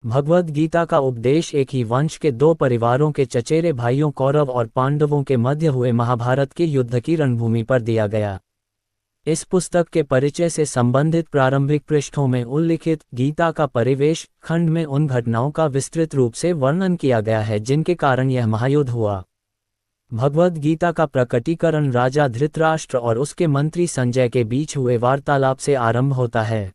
भगवद गीता का उपदेश एक ही वंश के दो परिवारों के चचेरे भाइयों कौरव और पांडवों के मध्य हुए महाभारत के युद्ध की रणभूमि पर दिया गया। इस पुस्तक के परिचय से संबंधित प्रारंभिक पृष्ठों में उल्लिखित गीता का परिवेश खंड में उन घटनाओं का विस्तृत रूप से वर्णन किया गया है जिनके कारण यह महायुद्ध हुआ। भगवद गीता का प्रकटीकरण राजा धृतराष्ट्र और उसके मंत्री संजय के बीच हुए वार्तालाप से आरंभ होता है।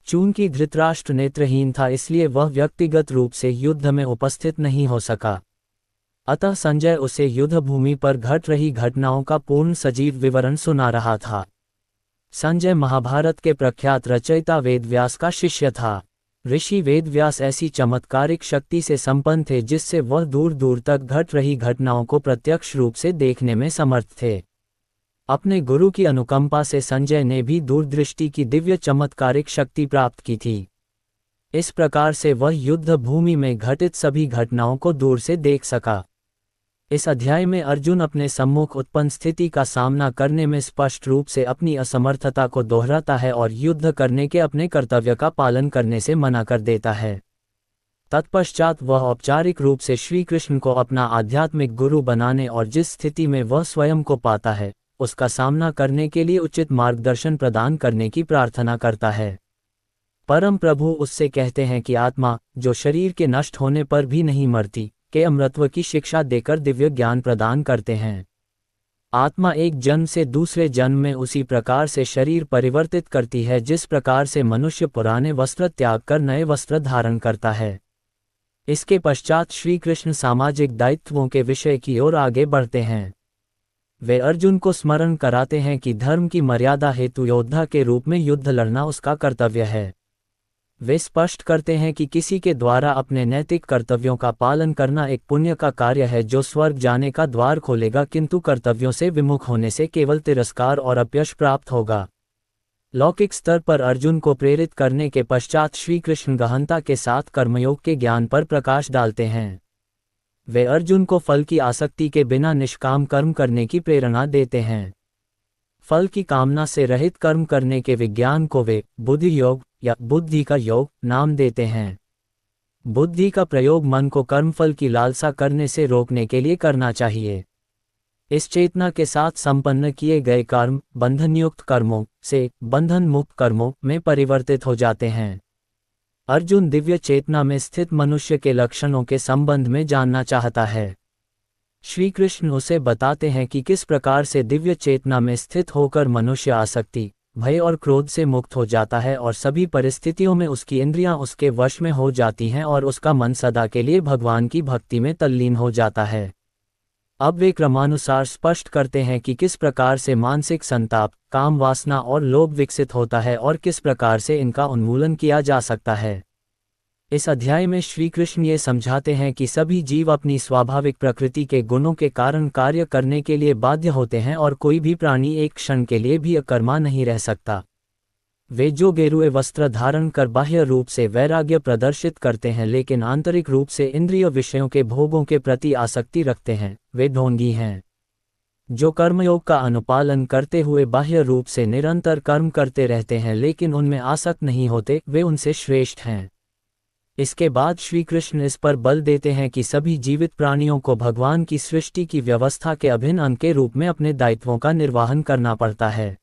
चूंकि धृतराष्ट्र नेत्रहीन था इसलिए वह व्यक्तिगत रूप से युद्ध में उपस्थित नहीं हो सका। अतः संजय उसे युद्धभूमि पर घट रही घटनाओं का पूर्ण सजीव विवरण सुना रहा था। संजय महाभारत के प्रख्यात रचयिता वेदव्यास का शिष्य था। ऋषि वेदव्यास ऐसी चमत्कारिक शक्ति से संपन्न थे जिससे वह दूर दूर तक घट रही घटनाओं को प्रत्यक्ष रूप से देखने में समर्थ थे। अपने गुरु की अनुकंपा से संजय ने भी दूरदृष्टि की दिव्य चमत्कारिक शक्ति प्राप्त की थी। इस प्रकार से वह युद्ध भूमि में घटित सभी घटनाओं को दूर से देख सका। इस अध्याय में अर्जुन अपने सम्मुख उत्पन्न स्थिति का सामना करने में स्पष्ट रूप से अपनी असमर्थता को दोहराता है और युद्ध करने के अपने कर्तव्य का पालन करने से मना कर देता है। तत्पश्चात वह औपचारिक रूप से श्री कृष्ण को अपना आध्यात्मिक गुरु बनाने और जिस स्थिति में वह स्वयं को पाता है उसका सामना करने के लिए उचित मार्गदर्शन प्रदान करने की प्रार्थना करता है। परम प्रभु उससे कहते हैं कि आत्मा, जो शरीर के नष्ट होने पर भी नहीं मरती, के अमृतत्व की शिक्षा देकर दिव्य ज्ञान प्रदान करते हैं। आत्मा एक जन्म से दूसरे जन्म में उसी प्रकार से शरीर परिवर्तित करती है जिस प्रकार से मनुष्य पुराने वस्त्र त्याग कर नए वस्त्र धारण करता है। इसके पश्चात श्री कृष्ण सामाजिक दायित्वों के विषय की ओर आगे बढ़ते हैं। वे अर्जुन को स्मरण कराते हैं कि धर्म की मर्यादा हेतु योद्धा के रूप में युद्ध लड़ना उसका कर्तव्य है। वे स्पष्ट करते हैं कि किसी के द्वारा अपने नैतिक कर्तव्यों का पालन करना एक पुण्य का कार्य है जो स्वर्ग जाने का द्वार खोलेगा, किंतु कर्तव्यों से विमुख होने से केवल तिरस्कार और अपयश प्राप्त होगा। लौकिक स्तर पर अर्जुन को प्रेरित करने के पश्चात श्री कृष्ण गहनता के साथ कर्मयोग के ज्ञान पर प्रकाश डालते हैं। वे अर्जुन को फल की आसक्ति के बिना निष्काम कर्म करने की प्रेरणा देते हैं। फल की कामना से रहित कर्म करने के विज्ञान को वे बुद्धि योग या बुद्धि का योग नाम देते हैं। बुद्धि का प्रयोग मन को कर्मफल की लालसा करने से रोकने के लिए करना चाहिए। इस चेतना के साथ संपन्न किए गए कर्म बंधनयुक्त कर्मों से बंधन मुक्त कर्मों में परिवर्तित हो जाते हैं। अर्जुन दिव्य चेतना में स्थित मनुष्य के लक्षणों के संबंध में जानना चाहता है। श्री कृष्ण उसे बताते हैं कि किस प्रकार से दिव्य चेतना में स्थित होकर मनुष्य आसक्ति, भय और क्रोध से मुक्त हो जाता है और सभी परिस्थितियों में उसकी इंद्रियां उसके वश में हो जाती हैं और उसका मन सदा के लिए भगवान की भक्ति में तल्लीन हो जाता है। अब वे क्रमानुसार स्पष्ट करते हैं कि किस प्रकार से मानसिक संताप, काम वासना और लोभ विकसित होता है और किस प्रकार से इनका उन्मूलन किया जा सकता है। इस अध्याय में श्री कृष्ण ये समझाते हैं कि सभी जीव अपनी स्वाभाविक प्रकृति के गुणों के कारण कार्य करने के लिए बाध्य होते हैं और कोई भी प्राणी एक क्षण के लिए भी अकर्मा नहीं रह सकता। वे जो गेरुए वस्त्र धारण कर बाह्य रूप से वैराग्य प्रदर्शित करते हैं लेकिन आंतरिक रूप से इंद्रिय विषयों के भोगों के प्रति आसक्ति रखते हैं, वे ढोंगी हैं। जो कर्मयोग का अनुपालन करते हुए बाह्य रूप से निरंतर कर्म करते रहते हैं लेकिन उनमें आसक्त नहीं होते, वे उनसे श्रेष्ठ हैं। इसके बाद श्री कृष्ण इस पर बल देते हैं कि सभी जीवित प्राणियों को भगवान की सृष्टि की व्यवस्था के अभिन्न अंग के रूप में अपने दायित्वों का निर्वहन करना पड़ता है।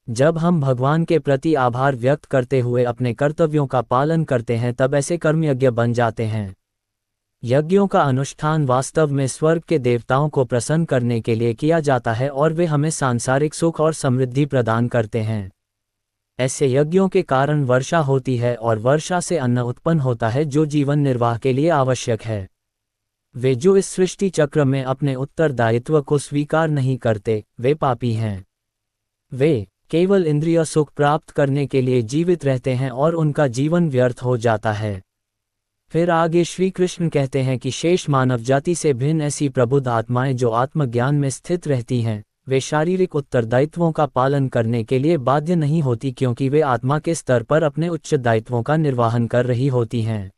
जब हम भगवान के प्रति आभार व्यक्त करते हुए अपने कर्तव्यों का पालन करते हैं तब ऐसे कर्मयज्ञ बन जाते हैं। यज्ञों का अनुष्ठान वास्तव में स्वर्ग के देवताओं को प्रसन्न करने के लिए किया जाता है और वे हमें सांसारिक सुख और समृद्धि प्रदान करते हैं। ऐसे यज्ञों के कारण वर्षा होती है और वर्षा से अन्न उत्पन्न होता है जो जीवन निर्वाह के लिए आवश्यक है। वे जो इस सृष्टि चक्र में अपने उत्तरदायित्व को स्वीकार नहीं करते, वे पापी हैं। वे केवल इंद्रिय सुख प्राप्त करने के लिए जीवित रहते हैं और उनका जीवन व्यर्थ हो जाता है। फिर आगे श्री कृष्ण कहते हैं कि शेष मानव जाति से भिन्न ऐसी प्रबुद्ध आत्माएं जो आत्मज्ञान में स्थित रहती हैं, वे शारीरिक उत्तरदायित्वों का पालन करने के लिए बाध्य नहीं होती क्योंकि वे आत्मा के स्तर पर अपने उच्च दायित्वों का निर्वहन कर रही होती हैं।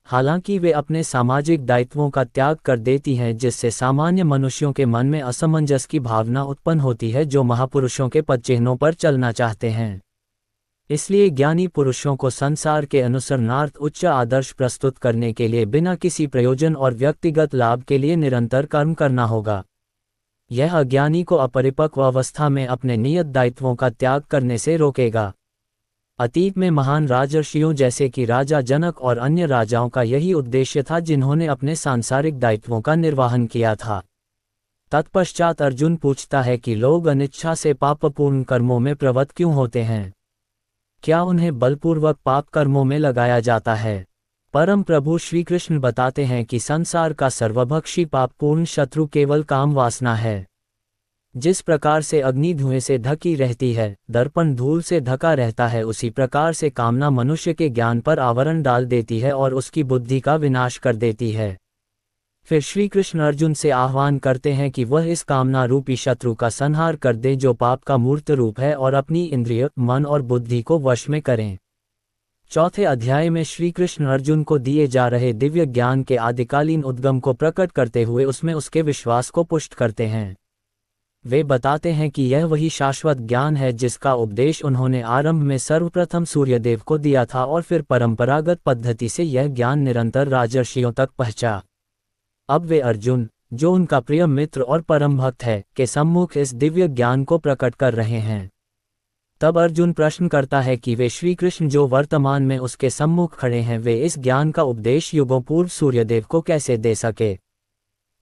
हालांकि वे अपने सामाजिक दायित्वों का त्याग कर देती हैं जिससे सामान्य मनुष्यों के मन में असमंजस की भावना उत्पन्न होती है जो महापुरुषों के पदचिह्नों पर चलना चाहते हैं। इसलिए ज्ञानी पुरुषों को संसार के अनुसरणार्थ उच्च आदर्श प्रस्तुत करने के लिए बिना किसी प्रयोजन और व्यक्तिगत लाभ के लिए निरंतर कर्म करना होगा। यह अज्ञानी को अपरिपक्व अवस्था में अपने नियत दायित्वों का त्याग करने से रोकेगा। अतीत में महान राजर्षियों जैसे कि राजा जनक और अन्य राजाओं का यही उद्देश्य था, जिन्होंने अपने सांसारिक दायित्वों का निर्वहन किया था। तत्पश्चात अर्जुन पूछता है कि लोग अनिच्छा से पापपूर्ण कर्मों में प्रवृत्त क्यों होते हैं? क्या उन्हें बलपूर्वक पाप कर्मों में लगाया जाता है? परम प्रभु श्री कृष्ण बताते हैं कि संसार का सर्वभक्षी पापपूर्ण शत्रु केवल काम वासना है। जिस प्रकार से अग्नि धुएं से ढकी रहती है, दर्पण धूल से ढका रहता है, उसी प्रकार से कामना मनुष्य के ज्ञान पर आवरण डाल देती है और उसकी बुद्धि का विनाश कर देती है। फिर श्री कृष्ण अर्जुन से आह्वान करते हैं कि वह इस कामना रूपी शत्रु का संहार कर दे जो पाप का मूर्त रूप है, और अपनी इंद्रिय, मन और बुद्धि को वश में करें। चौथे अध्याय में श्री कृष्ण अर्जुन को दिए जा रहे दिव्य ज्ञान के आदिकालीन उद्गम को प्रकट करते हुए उसमें उसके विश्वास को पुष्ट करते हैं। वे बताते हैं कि यह वही शाश्वत ज्ञान है जिसका उपदेश उन्होंने आरंभ में सर्वप्रथम सूर्यदेव को दिया था, और फिर परंपरागत पद्धति से यह ज्ञान निरंतर राजर्षियों तक पहुंचा। अब वे अर्जुन, जो उनका प्रिय मित्र और परम भक्त है, के सम्मुख इस दिव्य ज्ञान को प्रकट कर रहे हैं। तब अर्जुन प्रश्न करता है कि वे श्री कृष्ण जो वर्तमान में उसके सम्मुख खड़े हैं, वे इस ज्ञान का उपदेश युगों पूर्व सूर्यदेव को कैसे दे सके?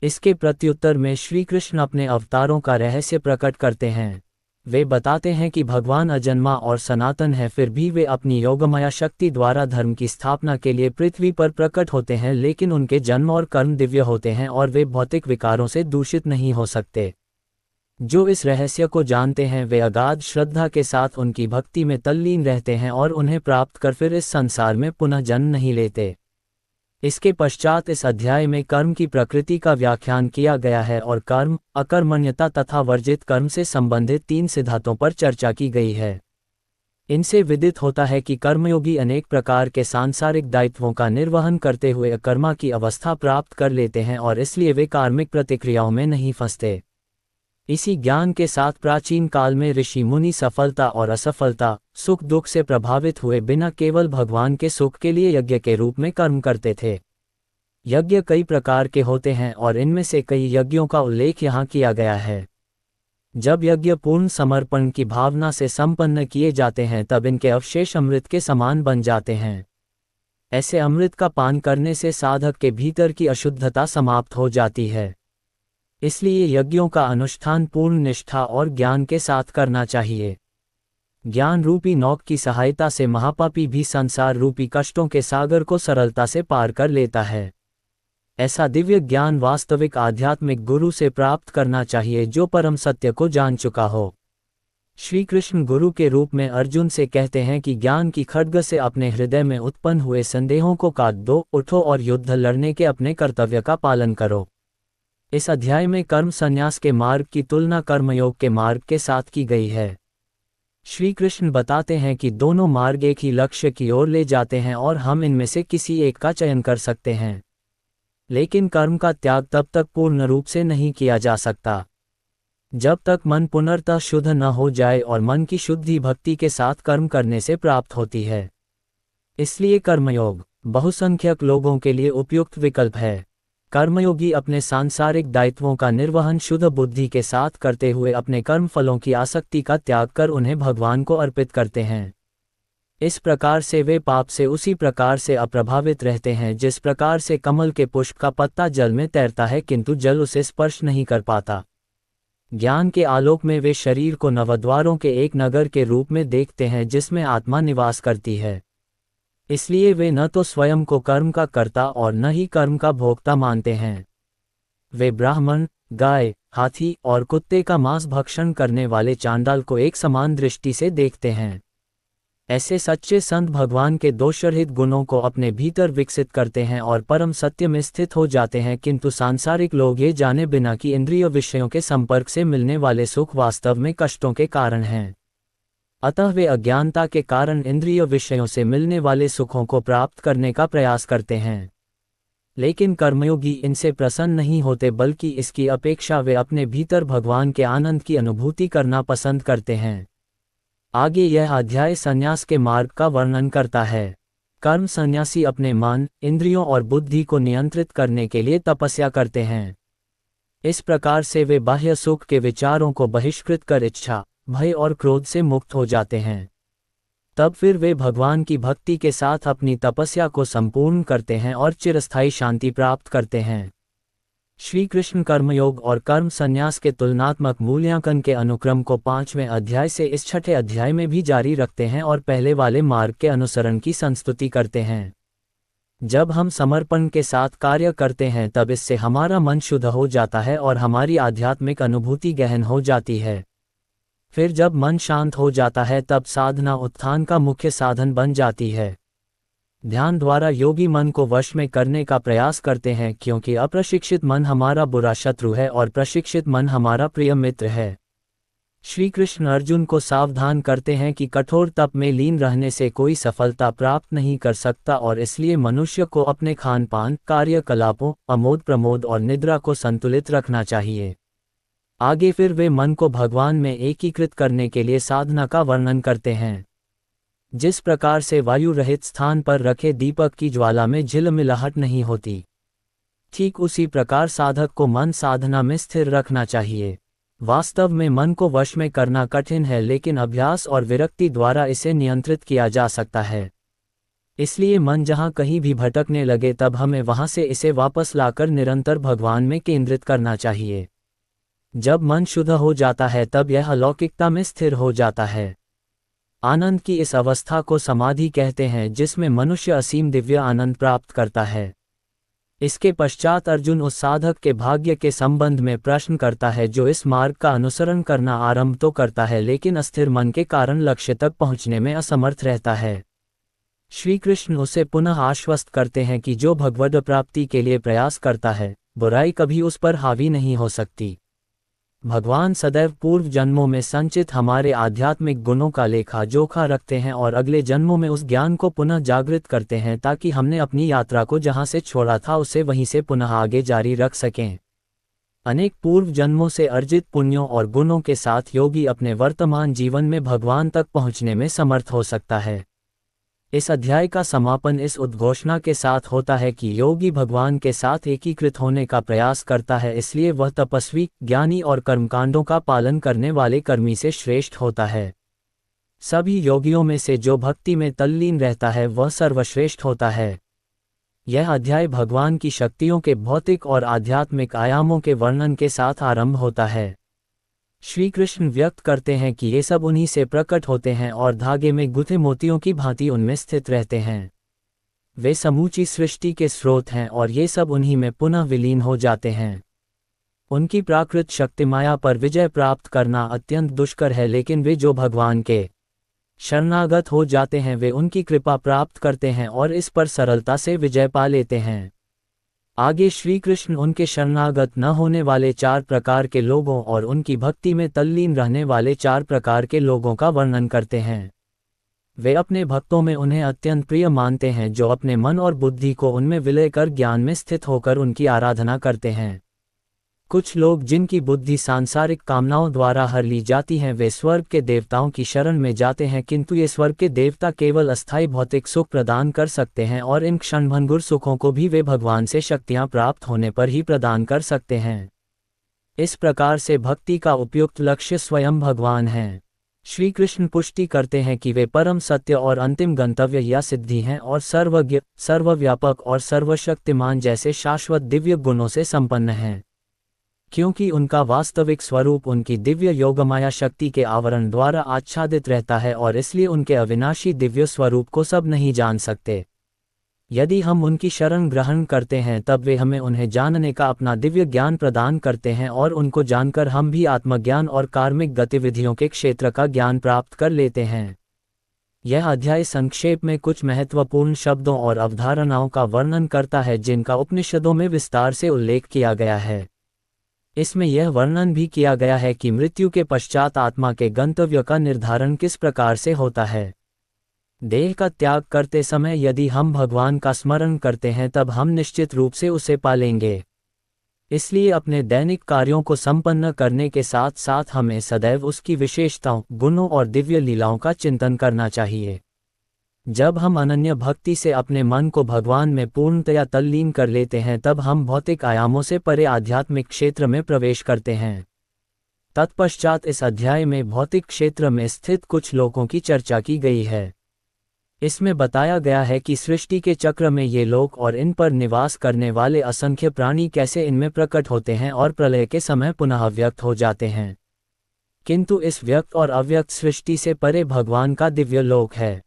इसके प्रत्युत्तर में श्री कृष्ण अपने अवतारों का रहस्य प्रकट करते हैं। वे बताते हैं कि भगवान अजन्मा और सनातन है, फिर भी वे अपनी योगमाया शक्ति द्वारा धर्म की स्थापना के लिए पृथ्वी पर प्रकट होते हैं, लेकिन उनके जन्म और कर्म दिव्य होते हैं और वे भौतिक विकारों से दूषित नहीं हो सकते। जो इस रहस्य को जानते हैं वे अगाध श्रद्धा के साथ उनकी भक्ति में तल्लीन रहते हैं और उन्हें प्राप्त कर फिर इस संसार में पुनः जन्म नहीं लेते। इसके पश्चात इस अध्याय में कर्म की प्रकृति का व्याख्यान किया गया है और कर्म, अकर्मण्यता तथा वर्जित कर्म से संबंधित 3 सिद्धांतों पर चर्चा की गई है। इनसे विदित होता है कि कर्मयोगी अनेक प्रकार के सांसारिक दायित्वों का निर्वहन करते हुए अकर्मा की अवस्था प्राप्त कर लेते हैं और इसलिए वे कार्मिक प्रतिक्रियाओं में नहीं फंसते। इसी ज्ञान के साथ प्राचीन काल में ऋषि मुनि सफलता और असफलता, सुख दुख से प्रभावित हुए बिना केवल भगवान के सुख के लिए यज्ञ के रूप में कर्म करते थे। यज्ञ कई प्रकार के होते हैं और इनमें से कई यज्ञों का उल्लेख यहाँ किया गया है। जब यज्ञ पूर्ण समर्पण की भावना से संपन्न किए जाते हैं तब इनके अवशेष अमृत के समान बन जाते हैं। ऐसे अमृत का पान करने से साधक के भीतर की अशुद्धता समाप्त हो जाती है। इसलिए यज्ञों का अनुष्ठान पूर्ण निष्ठा और ज्ञान के साथ करना चाहिए। ज्ञान रूपी नौक की सहायता से महापापी भी संसार रूपी कष्टों के सागर को सरलता से पार कर लेता है। ऐसा दिव्य ज्ञान वास्तविक आध्यात्मिक गुरु से प्राप्त करना चाहिए जो परम सत्य को जान चुका हो। श्री कृष्ण गुरु के रूप में अर्जुन से कहते हैं कि ज्ञान की खड्ग से अपने हृदय में उत्पन्न हुए संदेहों को काट दो, उठो और युद्ध लड़ने के अपने कर्तव्य का पालन करो। इस अध्याय में कर्म संन्यास के मार्ग की तुलना कर्मयोग के मार्ग के साथ की गई है। श्री कृष्ण बताते हैं कि दोनों मार्ग एक ही लक्ष्य की ओर ले जाते हैं और हम इनमें से किसी एक का चयन कर सकते हैं, लेकिन कर्म का त्याग तब तक पूर्ण रूप से नहीं किया जा सकता जब तक मन पुनर्तः शुद्ध न हो जाए, और मन की शुद्धि भक्ति के साथ कर्म करने से प्राप्त होती है। इसलिए कर्मयोग बहुसंख्यक लोगों के लिए उपयुक्त विकल्प है। कर्मयोगी अपने सांसारिक दायित्वों का निर्वहन शुद्ध बुद्धि के साथ करते हुए अपने कर्म फलों की आसक्ति का त्याग कर उन्हें भगवान को अर्पित करते हैं। इस प्रकार से वे पाप से उसी प्रकार से अप्रभावित रहते हैं जिस प्रकार से कमल के पुष्प का पत्ता जल में तैरता है किंतु जल उसे स्पर्श नहीं कर पाता। ज्ञान के आलोक में वे शरीर को नवद्वारों के एक नगर के रूप में देखते हैं जिसमें आत्मा निवास करती है। इसलिए वे न तो स्वयं को कर्म का कर्ता और न ही कर्म का भोक्ता मानते हैं। वे ब्राह्मण, गाय, हाथी और कुत्ते का मांस भक्षण करने वाले चांडाल को एक समान दृष्टि से देखते हैं। ऐसे सच्चे संत भगवान के दोषरहित गुणों को अपने भीतर विकसित करते हैं और परम सत्य में स्थित हो जाते हैं, किंतु सांसारिक लोग ये जाने बिना कि इंद्रिय विषयों के संपर्क से मिलने वाले सुख वास्तव में कष्टों के कारण हैं। अतः वे अज्ञानता के कारण इंद्रिय विषयों से मिलने वाले सुखों को प्राप्त करने का प्रयास करते हैं, लेकिन कर्मयोगी इनसे प्रसन्न नहीं होते, बल्कि इसकी अपेक्षा वे अपने भीतर भगवान के आनंद की अनुभूति करना पसंद करते हैं। आगे यह अध्याय संन्यास के मार्ग का वर्णन करता है। कर्म सन्यासी अपने मन, इंद्रियों और बुद्धि को नियंत्रित करने के लिए तपस्या करते हैं। इस प्रकार से वे बाह्य सुख के विचारों को बहिष्कृत कर इच्छा, भय और क्रोध से मुक्त हो जाते हैं। तब फिर वे भगवान की भक्ति के साथ अपनी तपस्या को संपूर्ण करते हैं और चिरस्थायी शांति प्राप्त करते हैं। श्री कृष्ण कर्मयोग और कर्म संन्यास के तुलनात्मक मूल्यांकन के अनुक्रम को 5वें अध्याय से इस 6ठे अध्याय में भी जारी रखते हैं और पहले वाले मार्ग के अनुसरण की संस्तुति करते हैं। जब हम समर्पण के साथ कार्य करते हैं तब इससे हमारा मन शुद्ध हो जाता है और हमारी आध्यात्मिक अनुभूति गहन हो जाती है। फिर जब मन शांत हो जाता है तब साधना उत्थान का मुख्य साधन बन जाती है। ध्यान द्वारा योगी मन को वश में करने का प्रयास करते हैं, क्योंकि अप्रशिक्षित मन हमारा बुरा शत्रु है और प्रशिक्षित मन हमारा प्रिय मित्र है। श्री कृष्ण अर्जुन को सावधान करते हैं कि कठोर तप में लीन रहने से कोई सफलता प्राप्त नहीं कर सकता और इसलिए मनुष्य को अपने खान पान, कार्यकलापों, अमोद प्रमोद और निद्रा को संतुलित रखना चाहिए। आगे फिर वे मन को भगवान में एकीकृत करने के लिए साधना का वर्णन करते हैं। जिस प्रकार से वायु रहित स्थान पर रखे दीपक की ज्वाला में झिलमिलाहट नहीं होती, ठीक उसी प्रकार साधक को मन साधना में स्थिर रखना चाहिए। वास्तव में मन को वश में करना कठिन है, लेकिन अभ्यास और विरक्ति द्वारा इसे नियंत्रित किया जा सकता है। इसलिए मन जहाँ कहीं भी भटकने लगे तब हमें वहाँ से इसे वापस लाकर निरंतर भगवान में केंद्रित करना चाहिए। जब मन शुद्ध हो जाता है तब यह अलौकिकता में स्थिर हो जाता है। आनंद की इस अवस्था को समाधि कहते हैं, जिसमें मनुष्य असीम दिव्य आनंद प्राप्त करता है। इसके पश्चात अर्जुन उस साधक के भाग्य के संबंध में प्रश्न करता है जो इस मार्ग का अनुसरण करना आरंभ तो करता है, लेकिन अस्थिर मन के कारण लक्ष्य तक पहुंचने में असमर्थ रहता है। श्री कृष्ण उसे पुनः आश्वस्त करते हैं कि जो भगवद प्राप्ति के लिए प्रयास करता है, बुराई कभी उस पर हावी नहीं हो सकती। भगवान सदैव पूर्व जन्मों में संचित हमारे आध्यात्मिक गुणों का लेखा जोखा रखते हैं और अगले जन्मों में उस ज्ञान को पुनः जागृत करते हैं, ताकि हमने अपनी यात्रा को जहां से छोड़ा था उसे वहीं से पुनः आगे जारी रख सकें। अनेक पूर्व जन्मों से अर्जित पुण्यों और गुणों के साथ योगी अपने वर्तमान जीवन में भगवान तक पहुंचने में समर्थ हो सकता है। इस अध्याय का समापन इस उद्घोषणा के साथ होता है कि योगी भगवान के साथ एकीकृत होने का प्रयास करता है, इसलिए वह तपस्वी, ज्ञानी और कर्मकांडों का पालन करने वाले कर्मी से श्रेष्ठ होता है। सभी योगियों में से जो भक्ति में तल्लीन रहता है वह सर्वश्रेष्ठ होता है। यह अध्याय भगवान की शक्तियों के भौतिक और आध्यात्मिक आयामों के वर्णन के साथ आरंभ होता है। श्री कृष्ण व्यक्त करते हैं कि ये सब उन्हीं से प्रकट होते हैं और धागे में गुथे मोतियों की भांति उनमें स्थित रहते हैं। वे समूची सृष्टि के स्रोत हैं और ये सब उन्हीं में पुनः विलीन हो जाते हैं। उनकी प्राकृत शक्ति माया पर विजय प्राप्त करना अत्यंत दुष्कर है, लेकिन वे जो भगवान के शरणागत हो जाते हैं वे उनकी कृपा प्राप्त करते हैं और इस पर सरलता से विजय पा लेते हैं। आगे श्री कृष्ण उनके शरणागत न होने वाले 4 प्रकार के लोगों और उनकी भक्ति में तल्लीन रहने वाले 4 प्रकार के लोगों का वर्णन करते हैं। वे अपने भक्तों में उन्हें अत्यंत प्रिय मानते हैं, जो अपने मन और बुद्धि को उनमें विलय कर ज्ञान में स्थित होकर उनकी आराधना करते हैं। कुछ लोग जिनकी बुद्धि सांसारिक कामनाओं द्वारा हर ली जाती हैं, वे स्वर्ग के देवताओं की शरण में जाते हैं, किंतु ये स्वर्ग के देवता केवल अस्थायी भौतिक सुख प्रदान कर सकते हैं और इन क्षणभंगुर सुखों को भी वे भगवान से शक्तियां प्राप्त होने पर ही प्रदान कर सकते हैं। इस प्रकार से भक्ति का उपयुक्त लक्ष्य स्वयं भगवान हैं। श्री कृष्ण पुष्टि करते हैं कि वे परम सत्य और अंतिम गंतव्य या सिद्धि हैं और सर्वज्ञ, सर्वव्यापक और सर्वशक्तिमान जैसे शाश्वत दिव्य गुणों से संपन्न हैं। क्योंकि उनका वास्तविक स्वरूप उनकी दिव्य योगमाया शक्ति के आवरण द्वारा आच्छादित रहता है और इसलिए उनके अविनाशी दिव्य स्वरूप को सब नहीं जान सकते। यदि हम उनकी शरण ग्रहण करते हैं तब वे हमें उन्हें जानने का अपना दिव्य ज्ञान प्रदान करते हैं और उनको जानकर हम भी आत्मज्ञान और कार्मिक गतिविधियों के क्षेत्र का ज्ञान प्राप्त कर लेते हैं। यह अध्याय संक्षेप में कुछ महत्वपूर्ण शब्दों और अवधारणाओं का वर्णन करता है जिनका उपनिषदों में विस्तार से उल्लेख किया गया है। इसमें यह वर्णन भी किया गया है कि मृत्यु के पश्चात आत्मा के गंतव्य का निर्धारण किस प्रकार से होता है। देह का त्याग करते समय यदि हम भगवान का स्मरण करते हैं तब हम निश्चित रूप से उसे पालेंगे। इसलिए अपने दैनिक कार्यों को संपन्न करने के साथ साथ हमें सदैव उसकी विशेषताओं, गुणों और दिव्य लीलाओं का चिंतन करना चाहिए। जब हम अनन्य भक्ति से अपने मन को भगवान में पूर्णतया तल्लीन कर लेते हैं तब हम भौतिक आयामों से परे आध्यात्मिक क्षेत्र में प्रवेश करते हैं। तत्पश्चात इस अध्याय में भौतिक क्षेत्र में स्थित कुछ लोगों की चर्चा की गई है। इसमें बताया गया है कि सृष्टि के चक्र में ये लोक और इन पर निवास करने वाले असंख्य प्राणी कैसे इनमें प्रकट होते हैं और प्रलय के समय पुनः व्यक्त हो जाते हैं। किंतु इस व्यक्त और अव्यक्त सृष्टि से परे भगवान का दिव्य लोक है।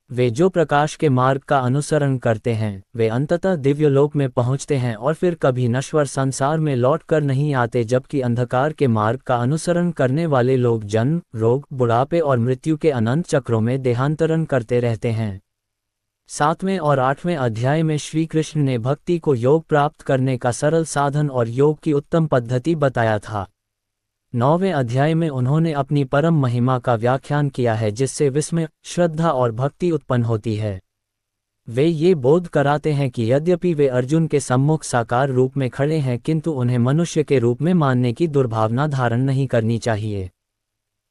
वे जो प्रकाश के मार्ग का अनुसरण करते हैं वे अंततः दिव्य लोक में पहुंचते हैं और फिर कभी नश्वर संसार में लौट कर नहीं आते, जबकि अंधकार के मार्ग का अनुसरण करने वाले लोग जन्म, रोग, बुढ़ापे और मृत्यु के अनंत चक्रों में देहांतरण करते रहते हैं। 7वें और 8वें अध्याय में श्री कृष्ण ने भक्ति को योग प्राप्त करने का सरल साधन और योग की उत्तम पद्धति बताया था। 9वें अध्याय में उन्होंने अपनी परम महिमा का व्याख्यान किया है जिससे विस्मय, श्रद्धा और भक्ति उत्पन्न होती है। वे ये बोध कराते हैं कि यद्यपि वे अर्जुन के सम्मुख साकार रूप में खड़े हैं किंतु उन्हें मनुष्य के रूप में मानने की दुर्भावना धारण नहीं करनी चाहिए।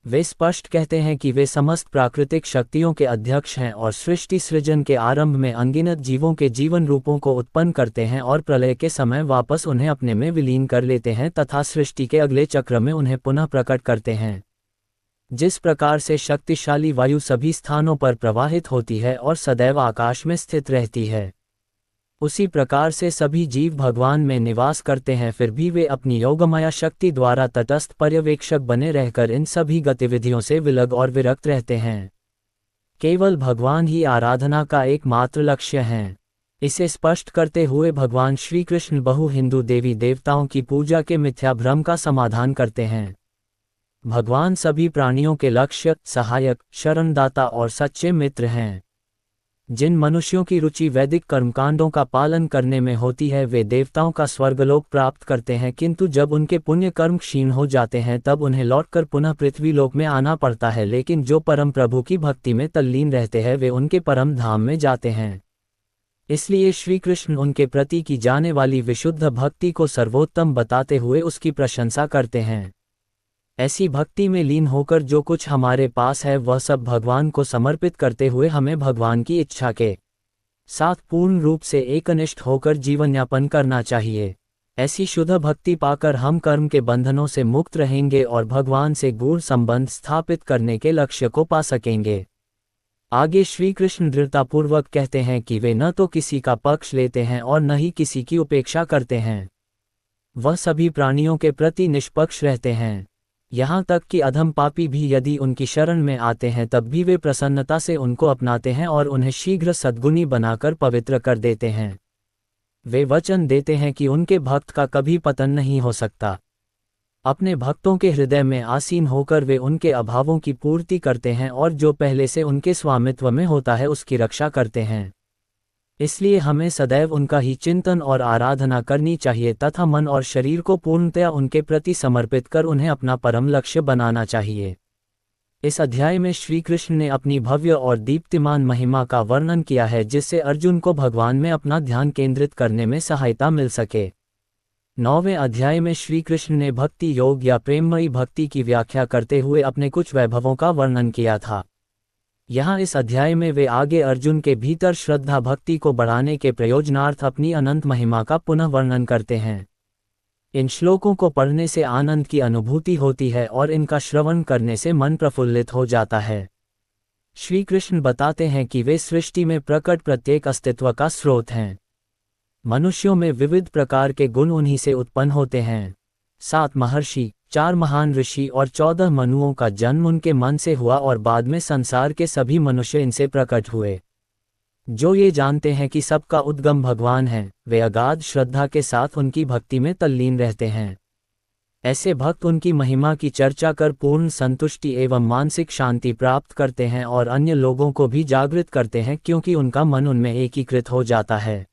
वे स्पष्ट कहते हैं कि वे समस्त प्राकृतिक शक्तियों के अध्यक्ष हैं और सृष्टि सृजन के आरंभ में अनगिनत जीवों के जीवन रूपों को उत्पन्न करते हैं और प्रलय के समय वापस उन्हें अपने में विलीन कर लेते हैं तथा सृष्टि के अगले चक्र में उन्हें पुनः प्रकट करते हैं। जिस प्रकार से शक्तिशाली वायु सभी स्थानों पर प्रवाहित होती है और सदैव आकाश में स्थित रहती है, उसी प्रकार से सभी जीव भगवान में निवास करते हैं, फिर भी वे अपनी योगमाया शक्ति द्वारा तटस्थ पर्यवेक्षक बने रहकर इन सभी गतिविधियों से विलग और विरक्त रहते हैं। केवल भगवान ही आराधना का एकमात्र लक्ष्य हैं। इसे स्पष्ट करते हुए भगवान श्री कृष्ण बहु हिंदू देवी देवताओं की पूजा के मिथ्या भ्रम का समाधान करते हैं। भगवान सभी प्राणियों के लक्ष्य, सहायक, शरणदाता और सच्चे मित्र हैं। जिन मनुष्यों की रुचि वैदिक कर्मकांडों का पालन करने में होती है वे देवताओं का स्वर्गलोक प्राप्त करते हैं, किंतु जब उनके पुण्य कर्म क्षीण हो जाते हैं तब उन्हें लौटकर पुनः पृथ्वी लोक में आना पड़ता है। लेकिन जो परम प्रभु की भक्ति में तल्लीन रहते हैं वे उनके परम धाम में जाते हैं। इसलिए श्री कृष्ण उनके प्रति की जाने वाली विशुद्ध भक्ति को सर्वोत्तम बताते हुए उसकी प्रशंसा करते हैं। ऐसी भक्ति में लीन होकर जो कुछ हमारे पास है वह सब भगवान को समर्पित करते हुए हमें भगवान की इच्छा के साथ पूर्ण रूप से एकनिष्ठ होकर जीवन यापन करना चाहिए। ऐसी शुद्ध भक्ति पाकर हम कर्म के बंधनों से मुक्त रहेंगे और भगवान से गूढ़ संबंध स्थापित करने के लक्ष्य को पा सकेंगे। आगे श्री कृष्ण दृढ़तापूर्वक कहते हैं कि वे न तो किसी का पक्ष लेते हैं और न ही किसी की उपेक्षा करते हैं। वह सभी प्राणियों के प्रति निष्पक्ष रहते हैं। यहाँ तक कि अधम पापी भी यदि उनकी शरण में आते हैं तब भी वे प्रसन्नता से उनको अपनाते हैं और उन्हें शीघ्र सद्गुणी बनाकर पवित्र कर देते हैं। वे वचन देते हैं कि उनके भक्त का कभी पतन नहीं हो सकता। अपने भक्तों के हृदय में आसीन होकर वे उनके अभावों की पूर्ति करते हैं और जो पहले से उनके स्वामित्व में होता है उसकी रक्षा करते हैं। इसलिए हमें सदैव उनका ही चिंतन और आराधना करनी चाहिए तथा मन और शरीर को पूर्णतया उनके प्रति समर्पित कर उन्हें अपना परम लक्ष्य बनाना चाहिए। इस अध्याय में श्री कृष्ण ने अपनी भव्य और दीप्तिमान महिमा का वर्णन किया है जिससे अर्जुन को भगवान में अपना ध्यान केंद्रित करने में सहायता मिल सके। 9वें अध्याय में श्री कृष्ण ने भक्ति योग या प्रेममयी भक्ति की व्याख्या करते हुए अपने कुछ वैभवों का वर्णन किया था। यहाँ इस अध्याय में वे आगे अर्जुन के भीतर श्रद्धा भक्ति को बढ़ाने के प्रयोजनार्थ अपनी अनंत महिमा का पुनः वर्णन करते हैं। इन श्लोकों को पढ़ने से आनंद की अनुभूति होती है और इनका श्रवण करने से मन प्रफुल्लित हो जाता है। श्री कृष्ण बताते हैं कि वे सृष्टि में प्रकट प्रत्येक अस्तित्व का स्रोत हैं। मनुष्यों में विविध प्रकार के गुण उन्हीं से उत्पन्न होते हैं। 7 महर्षि, 4 महान ऋषि और 14 मनुओं का जन्म उनके मन से हुआ और बाद में संसार के सभी मनुष्य इनसे प्रकट हुए। जो ये जानते हैं कि सबका उद्गम भगवान है वे अगाध श्रद्धा के साथ उनकी भक्ति में तल्लीन रहते हैं। ऐसे भक्त उनकी महिमा की चर्चा कर पूर्ण संतुष्टि एवं मानसिक शांति प्राप्त करते हैं और अन्य लोगों को भी जागृत करते हैं क्योंकि उनका मन उनमें एकीकृत हो जाता है।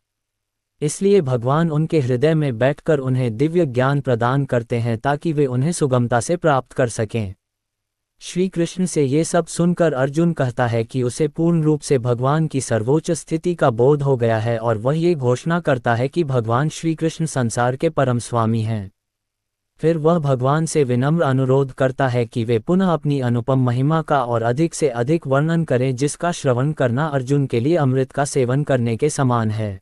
इसलिए भगवान उनके हृदय में बैठकर उन्हें दिव्य ज्ञान प्रदान करते हैं ताकि वे उन्हें सुगमता से प्राप्त कर सकें। श्री कृष्ण से ये सब सुनकर अर्जुन कहता है कि उसे पूर्ण रूप से भगवान की सर्वोच्च स्थिति का बोध हो गया है और वह ये घोषणा करता है कि भगवान श्री कृष्ण संसार के परम स्वामी हैं। फिर वह भगवान से विनम्र अनुरोध करता है कि वे पुनः अपनी अनुपम महिमा का और अधिक से अधिक वर्णन करें, जिसका श्रवण करना अर्जुन के लिए अमृत का सेवन करने के समान है।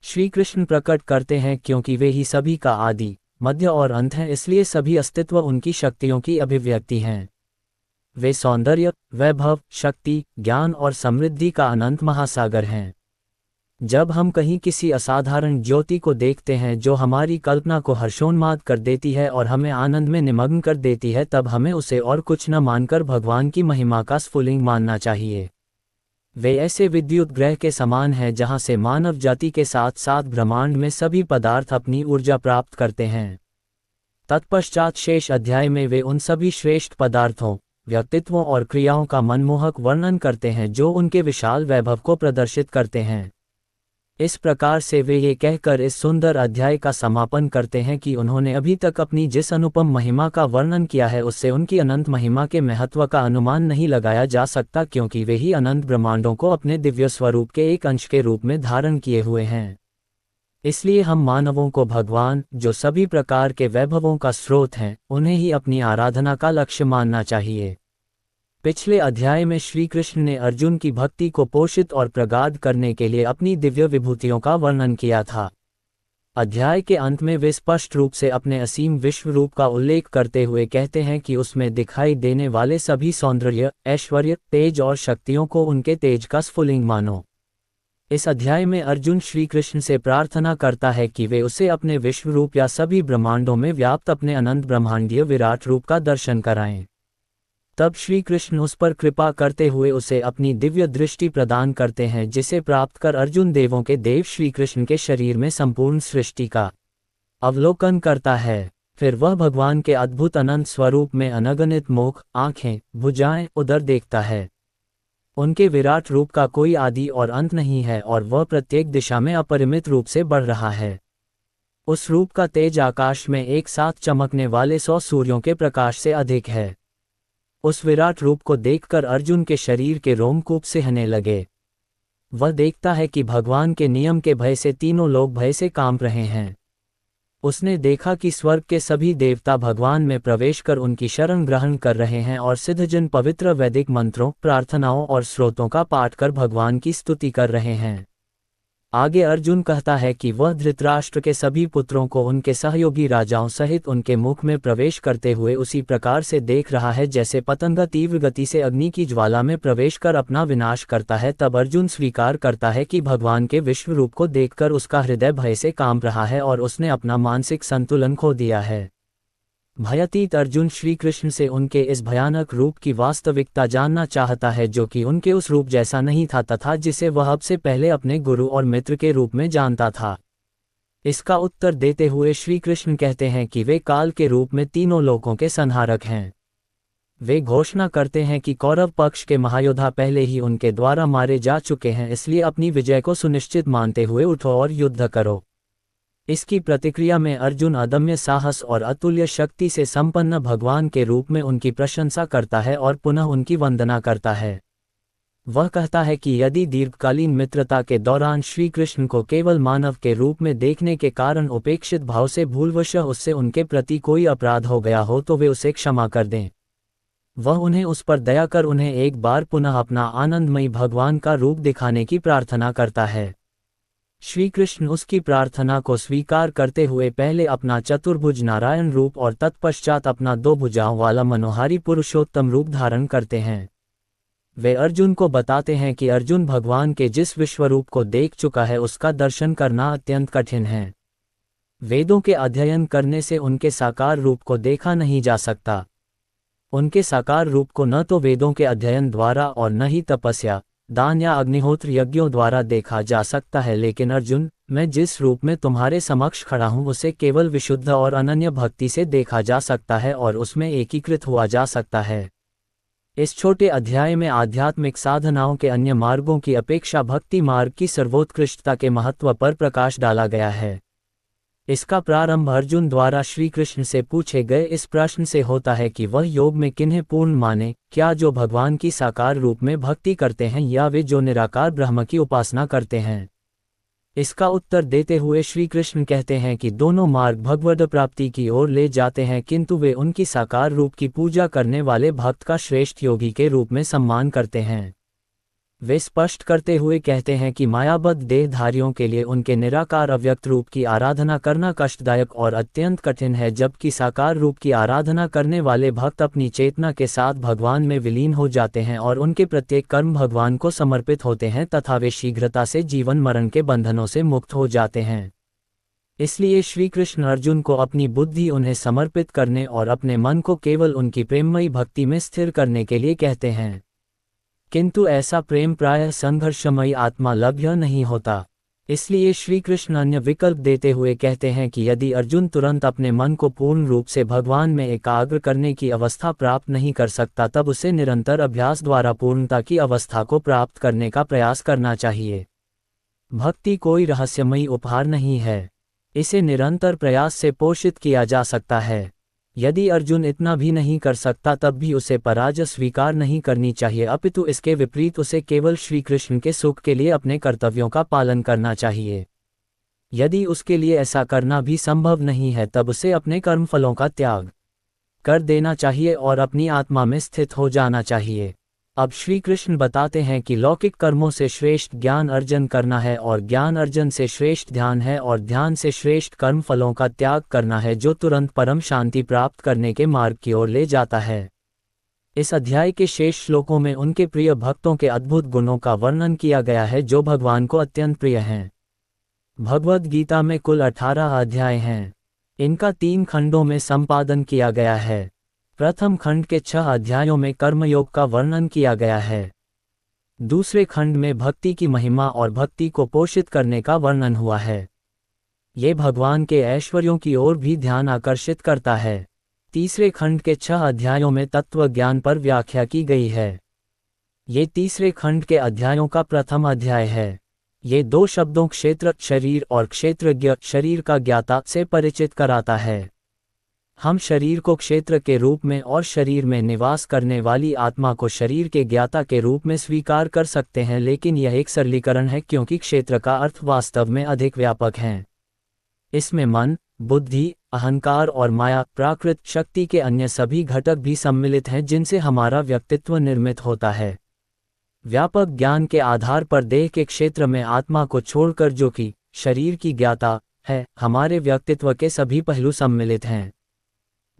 श्री कृष्ण प्रकट करते हैं क्योंकि वे ही सभी का आदि, मध्य और अंत हैं, इसलिए सभी अस्तित्व उनकी शक्तियों की अभिव्यक्ति हैं। वे सौंदर्य, वैभव, शक्ति, ज्ञान और समृद्धि का अनंत महासागर हैं। जब हम कहीं किसी असाधारण ज्योति को देखते हैं जो हमारी कल्पना को हर्षोन्माद कर देती है और हमें आनंद में निमग्न कर देती है, तब हमें उसे और कुछ न मानकर भगवान की महिमा का स्फुलिंग मानना चाहिए। वे ऐसे विद्युत ग्रह के समान हैं जहां से मानव जाति के साथ साथ ब्रह्मांड में सभी पदार्थ अपनी ऊर्जा प्राप्त करते हैं। तत्पश्चात शेष अध्याय में वे उन सभी श्रेष्ठ पदार्थों, व्यक्तित्वों और क्रियाओं का मनमोहक वर्णन करते हैं जो उनके विशाल वैभव को प्रदर्शित करते हैं। इस प्रकार से वे ये कहकर इस सुंदर अध्याय का समापन करते हैं कि उन्होंने अभी तक अपनी जिस अनुपम महिमा का वर्णन किया है उससे उनकी अनंत महिमा के महत्व का अनुमान नहीं लगाया जा सकता, क्योंकि वे ही अनंत ब्रह्मांडों को अपने दिव्य स्वरूप के एक अंश के रूप में धारण किए हुए हैं। इसलिए हम मानवों को भगवान, जो सभी प्रकार के वैभवों का स्रोत हैं, उन्हें ही अपनी आराधना का लक्ष्य मानना चाहिए। पिछले अध्याय में श्री कृष्ण ने अर्जुन की भक्ति को पोषित और प्रगाढ़ करने के लिए अपनी दिव्य विभूतियों का वर्णन किया था। अध्याय के अंत में वे स्पष्ट रूप से अपने असीम विश्व रूप का उल्लेख करते हुए कहते हैं कि उसमें दिखाई देने वाले सभी सौंदर्य, ऐश्वर्य, तेज और शक्तियों को उनके तेज का स्फुलिंग मानो। इस अध्याय में अर्जुन श्री कृष्ण से प्रार्थना करता है कि वे उसे अपने विश्व रूप या सभी ब्रह्मांडों में व्याप्त अपने अनंत ब्रह्मांडीय विराट रूप का दर्शन कराएं। तब श्री कृष्ण उस पर कृपा करते हुए उसे अपनी दिव्य दृष्टि प्रदान करते हैं, जिसे प्राप्त कर अर्जुन देवों के देव श्री कृष्ण के शरीर में संपूर्ण सृष्टि का अवलोकन करता है। फिर वह भगवान के अद्भुत अनंत स्वरूप में अनगणित मुख, आंखें, भुजाएं, उदर देखता है। उनके विराट रूप का कोई आदि और अंत नहीं है और वह प्रत्येक दिशा में अपरिमित रूप से बढ़ रहा है। उस रूप का तेज आकाश में एक साथ चमकने वाले 100 सूर्यों के प्रकाश से अधिक है। उस विराट रूप को देखकर अर्जुन के शरीर के रोमकूप सिहरने लगे। वह देखता है कि भगवान के नियम के भय से तीनों लोग भय से कांप रहे हैं। उसने देखा कि स्वर्ग के सभी देवता भगवान में प्रवेश कर उनकी शरण ग्रहण कर रहे हैं और सिद्धजन पवित्र वैदिक मंत्रों, प्रार्थनाओं और स्तोत्रों का पाठ कर भगवान की स्तुति कर रहे हैं। आगे अर्जुन कहता है कि वह धृतराष्ट्र के सभी पुत्रों को उनके सहयोगी राजाओं सहित उनके मुख में प्रवेश करते हुए उसी प्रकार से देख रहा है जैसे पतंगा तीव्र गति से अग्नि की ज्वाला में प्रवेश कर अपना विनाश करता है। तब अर्जुन स्वीकार करता है कि भगवान के विश्व रूप को देखकर उसका हृदय भय से कांप रहा है और उसने अपना मानसिक संतुलन खो दिया है। भयातीत अर्जुन श्री कृष्ण से उनके इस भयानक रूप की वास्तविकता जानना चाहता है, जो कि उनके उस रूप जैसा नहीं था तथा जिसे वह अब से पहले अपने गुरु और मित्र के रूप में जानता था। इसका उत्तर देते हुए श्री कृष्ण कहते हैं कि वे काल के रूप में तीनों लोकों के संहारक हैं। वे घोषणा करते हैं कि कौरव पक्ष के महायोद्धा पहले ही उनके द्वारा मारे जा चुके हैं, इसलिए अपनी विजय को सुनिश्चित मानते हुए उठो और युद्ध करो। इसकी प्रतिक्रिया में अर्जुन अदम्य साहस और अतुल्य शक्ति से संपन्न भगवान के रूप में उनकी प्रशंसा करता है और पुनः उनकी वंदना करता है। वह कहता है कि यदि दीर्घकालीन मित्रता के दौरान श्री कृष्ण को केवल मानव के रूप में देखने के कारण उपेक्षित भाव से भूलवश उससे उनके प्रति कोई अपराध हो गया हो तो वे उसे क्षमा कर दें। वह उन्हें उस पर दया कर उन्हें एक बार पुनः अपना आनंदमयी भगवान का रूप दिखाने की प्रार्थना करता है। श्री कृष्ण उसकी प्रार्थना को स्वीकार करते हुए पहले अपना चतुर्भुज नारायण रूप और तत्पश्चात अपना 2 भुजाओं वाला मनोहारी पुरुषोत्तम रूप धारण करते हैं। वे अर्जुन को बताते हैं कि अर्जुन भगवान के जिस विश्वरूप को देख चुका है उसका दर्शन करना अत्यंत कठिन है। वेदों के अध्ययन करने से उनके साकार रूप को देखा नहीं जा सकता। उनके साकार रूप को न तो वेदों के अध्ययन द्वारा और न ही तपस्या, दान या अग्निहोत्र यज्ञों द्वारा देखा जा सकता है। लेकिन अर्जुन, मैं जिस रूप में तुम्हारे समक्ष खड़ा हूँ उसे केवल विशुद्ध और अनन्य भक्ति से देखा जा सकता है और उसमें एकीकृत हुआ जा सकता है। इस छोटे अध्याय में आध्यात्मिक साधनाओं के अन्य मार्गों की अपेक्षा भक्ति मार्ग की सर्वोत्कृष्टता के महत्व पर प्रकाश डाला गया है। इसका प्रारंभ अर्जुन द्वारा श्री कृष्ण से पूछे गए इस प्रश्न से होता है कि वह योग में किन्हें पूर्ण माने, क्या जो भगवान की साकार रूप में भक्ति करते हैं या वे जो निराकार ब्रह्म की उपासना करते हैं। इसका उत्तर देते हुए श्री कृष्ण कहते हैं कि दोनों मार्ग भगवद प्राप्ति की ओर ले जाते हैं, किंतु वे उनकी साकार रूप की पूजा करने वाले भक्त का श्रेष्ठ योगी के रूप में सम्मान करते हैं। वे स्पष्ट करते हुए कहते हैं कि मायाबद्ध देहधारियों के लिए उनके निराकार अव्यक्त रूप की आराधना करना कष्टदायक और अत्यंत कठिन है, जबकि साकार रूप की आराधना करने वाले भक्त अपनी चेतना के साथ भगवान में विलीन हो जाते हैं और उनके प्रत्येक कर्म भगवान को समर्पित होते हैं तथा वे शीघ्रता से जीवन मरण के बंधनों से मुक्त हो जाते हैं। इसलिए श्री कृष्ण अर्जुन को अपनी बुद्धि उन्हें समर्पित करने और अपने मन को केवल उनकी प्रेममयी भक्ति में स्थिर करने के लिए कहते हैं। किंतु ऐसा प्रेम प्रायः संघर्षमयी आत्मा लभ्य नहीं होता। इसलिए श्री कृष्ण अन्य विकल्प देते हुए कहते हैं कि यदि अर्जुन तुरंत अपने मन को पूर्ण रूप से भगवान में एकाग्र करने की अवस्था प्राप्त नहीं कर सकता, तब उसे निरंतर अभ्यास द्वारा पूर्णता की अवस्था को प्राप्त करने का प्रयास करना चाहिए। भक्ति कोई रहस्यमयी उपहार नहीं है, इसे निरंतर प्रयास से पोषित किया जा सकता है। यदि अर्जुन इतना भी नहीं कर सकता तब भी उसे पराजय स्वीकार नहीं करनी चाहिए, अपितु इसके विपरीत उसे केवल श्री कृष्ण के सुख के लिए अपने कर्तव्यों का पालन करना चाहिए। यदि उसके लिए ऐसा करना भी संभव नहीं है तब उसे अपने कर्मफलों का त्याग कर देना चाहिए और अपनी आत्मा में स्थित हो जाना चाहिए। अब श्री कृष्ण बताते हैं कि लौकिक कर्मों से श्रेष्ठ ज्ञान अर्जन करना है और ज्ञान अर्जन से श्रेष्ठ ध्यान है और ध्यान से श्रेष्ठ कर्म फलों का त्याग करना है, जो तुरंत परम शांति प्राप्त करने के मार्ग की ओर ले जाता है। इस अध्याय के शेष श्लोकों में उनके प्रिय भक्तों के अद्भुत गुणों का वर्णन किया गया है जो भगवान को अत्यंत प्रिय हैं। भगवद गीता में कुल 18 अध्याय हैं। इनका 3 खंडों में संपादन किया गया है। प्रथम खंड के 6 अध्यायों में कर्मयोग का वर्णन किया गया है। दूसरे खंड में भक्ति की महिमा और भक्ति को पोषित करने का वर्णन हुआ है। ये भगवान के ऐश्वर्यों की ओर भी ध्यान आकर्षित करता है। तीसरे खंड के 6 अध्यायों में तत्व ज्ञान पर व्याख्या की गई है। ये तीसरे खंड के अध्यायों का प्रथम अध्याय है। ये 2 शब्दों क्षेत्र शरीर और क्षेत्रज्ञ शरीर का ज्ञाता से परिचित कराता है। हम शरीर को क्षेत्र के रूप में और शरीर में निवास करने वाली आत्मा को शरीर के ज्ञाता के रूप में स्वीकार कर सकते हैं, लेकिन यह एक सरलीकरण है क्योंकि क्षेत्र का अर्थ वास्तव में अधिक व्यापक है। इसमें मन, बुद्धि, अहंकार और माया प्राकृत शक्ति के अन्य सभी घटक भी सम्मिलित हैं जिनसे हमारा व्यक्तित्व निर्मित होता है। व्यापक ज्ञान के आधार पर देह के क्षेत्र में आत्मा को छोड़कर, जो कि शरीर की ज्ञाता है, हमारे व्यक्तित्व के सभी पहलू सम्मिलित हैं।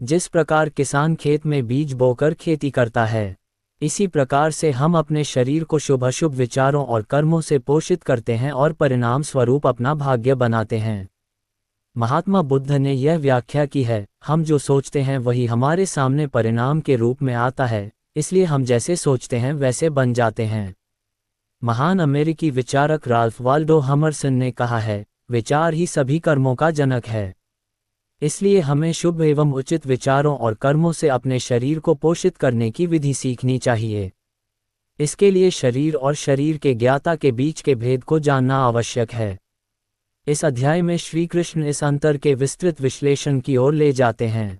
जिस प्रकार किसान खेत में बीज बोकर खेती करता है, इसी प्रकार से हम अपने शरीर को शुभ अशुभ विचारों और कर्मों से पोषित करते हैं और परिणाम स्वरूप अपना भाग्य बनाते हैं। महात्मा बुद्ध ने यह व्याख्या की है, हम जो सोचते हैं वही हमारे सामने परिणाम के रूप में आता है, इसलिए हम जैसे सोचते हैं वैसे बन जाते हैं। महान अमेरिकी विचारक राल्फ वाल्डो हमरसन ने कहा है, विचार ही सभी कर्मों का जनक है। इसलिए हमें शुभ एवं उचित विचारों और कर्मों से अपने शरीर को पोषित करने की विधि सीखनी चाहिए। इसके लिए शरीर और शरीर के ज्ञाता के बीच के भेद को जानना आवश्यक है। इस अध्याय में श्री कृष्ण इस अंतर के विस्तृत विश्लेषण की ओर ले जाते हैं।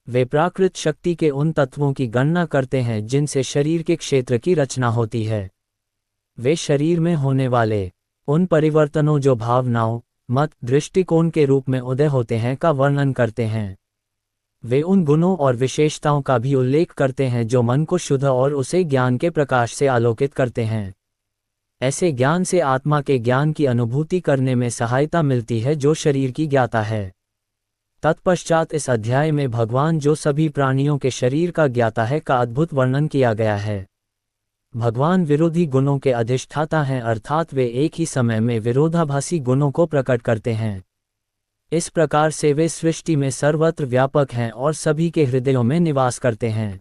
वे प्राकृत शक्ति के उन तत्वों की गणना करते हैं जिनसे शरीर के क्षेत्र की रचना होती है। वे शरीर में होने वाले उन परिवर्तनों जो भावनाओं, मत, दृष्टिकोण के रूप में उदय होते हैं का वर्णन करते हैं। वे उन गुणों और विशेषताओं का भी उल्लेख करते हैं जो मन को शुद्ध और उसे ज्ञान के प्रकाश से आलोकित करते हैं। ऐसे ज्ञान से आत्मा के ज्ञान की अनुभूति करने में सहायता मिलती है जो शरीर की ज्ञाता है। तत्पश्चात इस अध्याय में भगवान जो सभी प्राणियों के शरीर का ज्ञाता है का अद्भुत वर्णन किया गया है। भगवान विरोधी गुणों के अधिष्ठाता हैं, अर्थात वे एक ही समय में विरोधाभासी गुणों को प्रकट करते हैं। इस प्रकार से वे सृष्टि में सर्वत्र व्यापक हैं और सभी के हृदयों में निवास करते हैं।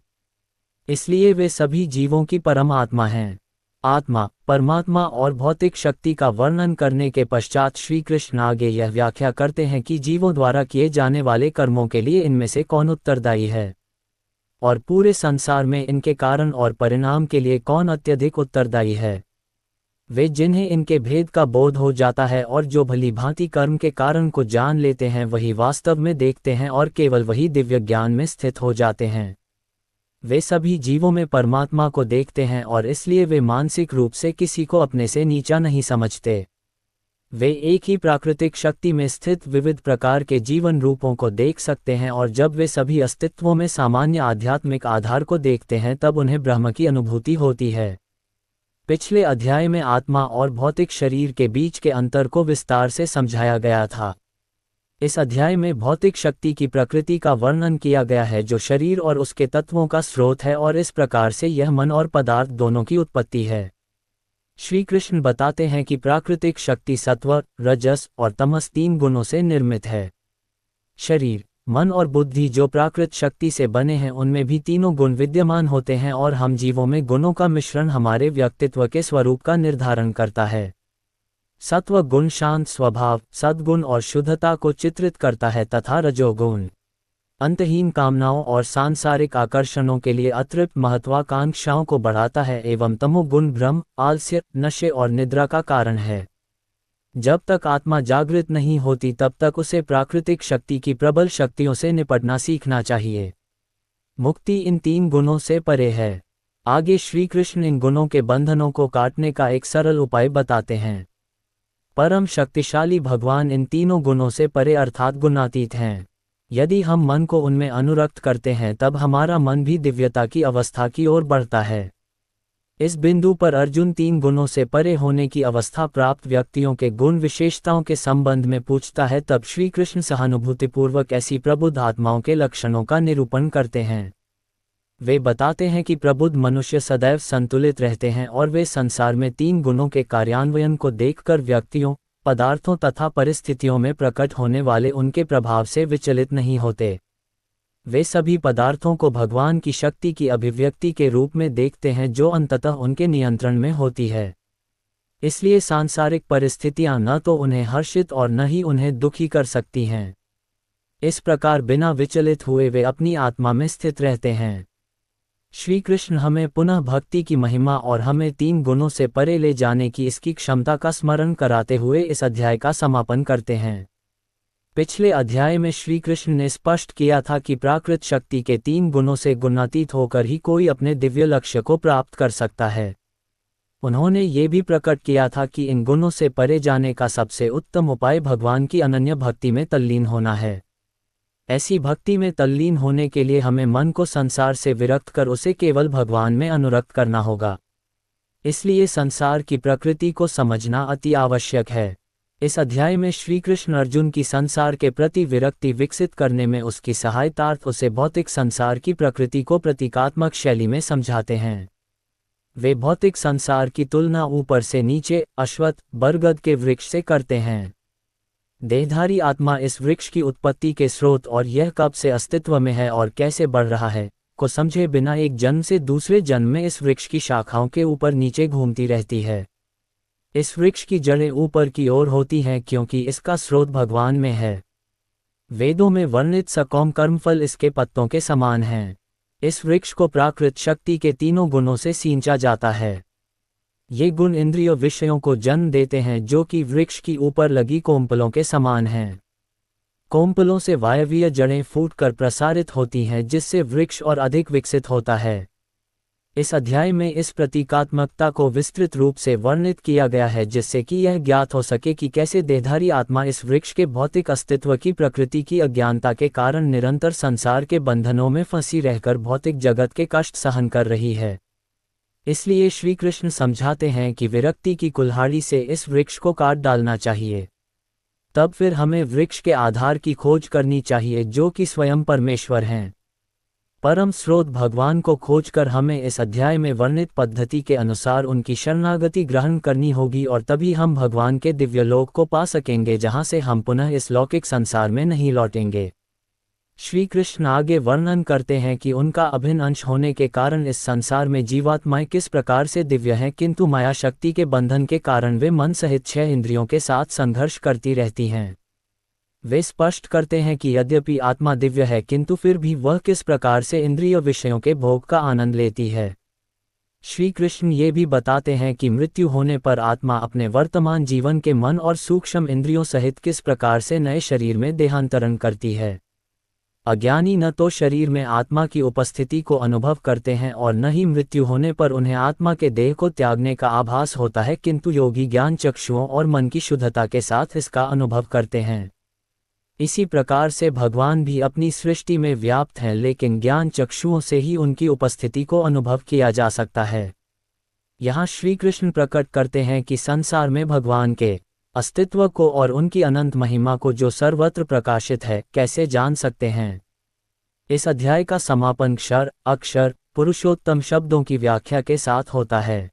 इसलिए वे सभी जीवों की परम आत्मा हैं। आत्मा, परमात्मा और भौतिक शक्ति का वर्णन करने के पश्चात श्री कृष्ण आगे यह व्याख्या करते हैं कि जीवों द्वारा किए जाने वाले कर्मों के लिए इनमें से कौन उत्तरदायी है और पूरे संसार में इनके कारण और परिणाम के लिए कौन अत्यधिक उत्तरदायी है। वे जिन्हें इनके भेद का बोध हो जाता है और जो भली भांति कर्म के कारण को जान लेते हैं वही वास्तव में देखते हैं और केवल वही दिव्य ज्ञान में स्थित हो जाते हैं। वे सभी जीवों में परमात्मा को देखते हैं और इसलिए वे मानसिक रूप से किसी को अपने से नीचा नहीं समझते। वे एक ही प्राकृतिक शक्ति में स्थित विविध प्रकार के जीवन रूपों को देख सकते हैं और जब वे सभी अस्तित्वों में सामान्य आध्यात्मिक आधार को देखते हैं तब उन्हें ब्रह्म की अनुभूति होती है। पिछले अध्याय में आत्मा और भौतिक शरीर के बीच के अंतर को विस्तार से समझाया गया था। इस अध्याय में भौतिक शक्ति की प्रकृति का वर्णन किया गया है जो शरीर और उसके तत्वों का स्रोत है और इस प्रकार से यह मन और पदार्थ दोनों की उत्पत्ति है। श्री कृष्ण बताते हैं कि प्राकृतिक शक्ति सत्व, रजस और तमस 3 गुणों से निर्मित है। शरीर, मन और बुद्धि जो प्राकृत शक्ति से बने हैं उनमें भी तीनों गुण विद्यमान होते हैं और हम जीवों में गुणों का मिश्रण हमारे व्यक्तित्व के स्वरूप का निर्धारण करता है। सत्व गुण शांत स्वभाव, सद्गुण और शुद्धता को चित्रित करता है तथा रजोगुण अंतहीन कामनाओं और सांसारिक आकर्षणों के लिए अतृप्त महत्वाकांक्षाओं को बढ़ाता है एवं तमोगुण भ्रम, आलस्य, नशे और निद्रा का कारण है। जब तक आत्मा जागृत नहीं होती तब तक उसे प्राकृतिक शक्ति की प्रबल शक्तियों से निपटना सीखना चाहिए। मुक्ति इन 3 गुणों से परे है। आगे श्री कृष्ण इन गुणों के बंधनों को काटने का एक सरल उपाय बताते हैं। परम शक्तिशाली भगवान इन तीनों गुणों से परे अर्थात गुणातीत हैं। यदि हम मन को उनमें अनुरक्त करते हैं तब हमारा मन भी दिव्यता की अवस्था की ओर बढ़ता है। इस बिंदु पर अर्जुन 3 गुणों से परे होने की अवस्था प्राप्त व्यक्तियों के गुण विशेषताओं के संबंध में पूछता है। तब श्री कृष्ण सहानुभूतिपूर्वक ऐसी प्रबुद्ध आत्माओं के लक्षणों का निरूपण करते हैं। वे बताते हैं कि प्रबुद्ध मनुष्य सदैव संतुलित रहते हैं और वे संसार में 3 गुणों के कार्यान्वयन को देखकर व्यक्तियों, पदार्थों तथा परिस्थितियों में प्रकट होने वाले उनके प्रभाव से विचलित नहीं होते। वे सभी पदार्थों को भगवान की शक्ति की अभिव्यक्ति के रूप में देखते हैं जो अंततः उनके नियंत्रण में होती है। इसलिए सांसारिक परिस्थितियां न तो उन्हें हर्षित और न ही उन्हें दुखी कर सकती हैं। इस प्रकार बिना विचलित हुए वे अपनी आत्मा में स्थित रहते हैं। श्री कृष्ण हमें पुनः भक्ति की महिमा और हमें 3 गुणों से परे ले जाने की इसकी क्षमता का स्मरण कराते हुए इस अध्याय का समापन करते हैं। पिछले अध्याय में श्री कृष्ण ने स्पष्ट किया था कि प्राकृत शक्ति के 3 गुणों से गुणातीत होकर ही कोई अपने दिव्य लक्ष्य को प्राप्त कर सकता है। उन्होंने ये भी प्रकट किया था कि इन गुणों से परे जाने का सबसे उत्तम उपाय भगवान की अनन्य भक्ति में तल्लीन होना है। ऐसी भक्ति में तल्लीन होने के लिए हमें मन को संसार से विरक्त कर उसे केवल भगवान में अनुरक्त करना होगा। इसलिए संसार की प्रकृति को समझना अति आवश्यक है। इस अध्याय में श्री कृष्ण अर्जुन की संसार के प्रति विरक्ति विकसित करने में उसकी सहायतार्थ उसे भौतिक संसार की प्रकृति को प्रतीकात्मक शैली में समझाते हैं। वे भौतिक संसार की तुलना ऊपर से नीचे अश्वत्थ, बरगद के वृक्ष से करते हैं। देहधारी आत्मा इस वृक्ष की उत्पत्ति के स्रोत और यह कब से अस्तित्व में है और कैसे बढ़ रहा है को समझे बिना एक जन्म से दूसरे जन्म में इस वृक्ष की शाखाओं के ऊपर नीचे घूमती रहती है। इस वृक्ष की जड़ें ऊपर की ओर होती हैं क्योंकि इसका स्रोत भगवान में है। वेदों में वर्णित सकौम कर्मफल इसके पत्तों के समान हैं। इस वृक्ष को प्राकृत शक्ति के 3 गुणों से सींचा जाता है। ये गुण इंद्रिय विषयों को जन्म देते हैं जो कि वृक्ष की ऊपर लगी कोम्पलों के समान हैं। कोम्पलों से वायवीय जड़ें फूटकर प्रसारित होती हैं जिससे वृक्ष और अधिक विकसित होता है। इस अध्याय में इस प्रतीकात्मकता को विस्तृत रूप से वर्णित किया गया है जिससे कि यह ज्ञात हो सके कि कैसे देहधारी आत्मा इस वृक्ष के भौतिक अस्तित्व की प्रकृति की अज्ञानता के कारण निरंतर संसार के बंधनों में फंसी रहकर भौतिक जगत के कष्ट सहन कर रही है। इसलिए श्री कृष्ण समझाते हैं कि विरक्ति की कुल्हाड़ी से इस वृक्ष को काट डालना चाहिए। तब फिर हमें वृक्ष के आधार की खोज करनी चाहिए जो कि स्वयं परमेश्वर हैं। परम स्रोत भगवान को खोजकर हमें इस अध्याय में वर्णित पद्धति के अनुसार उनकी शरणागति ग्रहण करनी होगी और तभी हम भगवान के दिव्य लोक को पा सकेंगे जहां से हम पुनः इस लौकिक संसार में नहीं लौटेंगे। श्री कृष्ण आगे वर्णन करते हैं कि उनका अभिन्न अंश होने के कारण इस संसार में जीवात्माएं किस प्रकार से दिव्य हैं, किंतु माया शक्ति के बंधन के कारण वे मन सहित 6 इंद्रियों के साथ संघर्ष करती रहती हैं। वे स्पष्ट करते हैं कि यद्यपि आत्मा दिव्य है किंतु फिर भी वह किस प्रकार से इंद्रिय विषयों के भोग का आनंद लेती है। श्री कृष्ण ये भी बताते हैं कि मृत्यु होने पर आत्मा अपने वर्तमान जीवन के मन और सूक्ष्म इंद्रियों सहित किस प्रकार से नए शरीर में देहांतरण करती है। अज्ञानी न तो शरीर में आत्मा की उपस्थिति को अनुभव करते हैं और न ही मृत्यु होने पर उन्हें आत्मा के देह को त्यागने का आभास होता है, किंतु योगी ज्ञान चक्षुओं और मन की शुद्धता के साथ इसका अनुभव करते हैं। इसी प्रकार से भगवान भी अपनी सृष्टि में व्याप्त हैं, लेकिन ज्ञान चक्षुओं से ही उनकी उपस्थिति को अनुभव किया जा सकता है। यहाँ श्री कृष्ण प्रकट करते हैं कि संसार में भगवान के अस्तित्व को और उनकी अनंत महिमा को, जो सर्वत्र प्रकाशित है, कैसे जान सकते हैं। इस अध्याय का समापन क्षर, अक्षर, पुरुषोत्तम शब्दों की व्याख्या के साथ होता है।